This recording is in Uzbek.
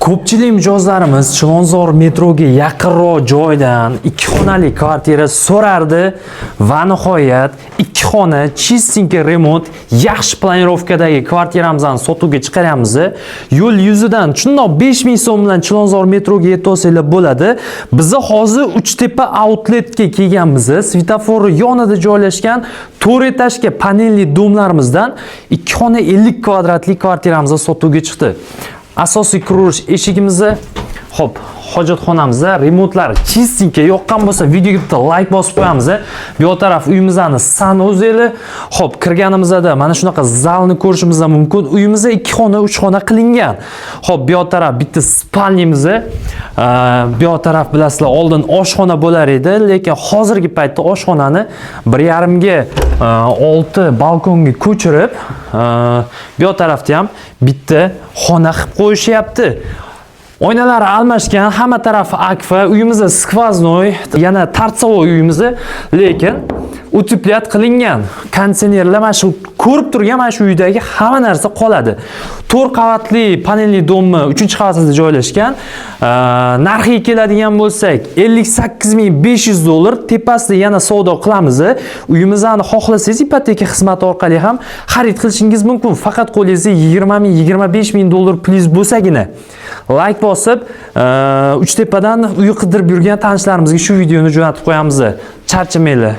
Ko'pchilik mijozlarimiz Chilonzor metroga yaqinroq joydan 2 xonali kvartira so'rardi va nihoyat 2 xona chistinka remont yaxshi planirovkadagi kvartiramizni sotuvga chiqaryapmiz. Yo'l yuzidan shundoq 5000 so'm bilan Chilonzor metroga yetib olsanglar bo'ladi. Biz hozir Uchtepa outletga kelganmiz. Svetofor yonida joylashgan 4 etajga panelli domlarimizdan 2 xona 50 kvadratli kvartiramiz sotuvga chiqdi. Asosiy qurilish eshigimizni, hop, hojatxonamizda remontlar chistinka yoqqan bo'lsa, videoga bitta like bosib qo'yamiz. Bu yoq taraf uyimizning sanuzeli. Hop, kirganimizda mana shunaqa zalni ko'rishimiz mumkin. Uyimizda 2 xona, 3 xona qilingan. Hop, bu yoq taraf bitta spalnimiz. Bu yoq taraf bilasizlar, oldin oshxona bo'lar edi, lekin hozirgi paytda oshxonani 1.5 ga 6 balkonga ko'chirib, bu yoq tarafda ham bitta xona qilib qo'yishyapti. Oynalari almashgan, hamma tarafi akfa, uyimizda skvoznoy, yana tartsovoy uyimiz, lekin uteplyat qilingan. Konditsionerlar mana shu ko'rib turgan mana shu uydagi hamma narsa qoladi. 4 qavatli panelli domni 3-qavatida joylashgan. Narxiga keladigan bo'lsak, $58.500, tepasida yana savdo qilamiz. Uyimizni xohlasangiz ipoteka xizmati orqali ham xarid qilishingiz mumkin. Faqat qo'lingizda $20.000-$25.000 plyus bo'lsagina. Like bosib, Uchtepadan uy qidirib yurgan tanishlarimizga shu videoni jo'natib qo'yamiz. Charchamanglar.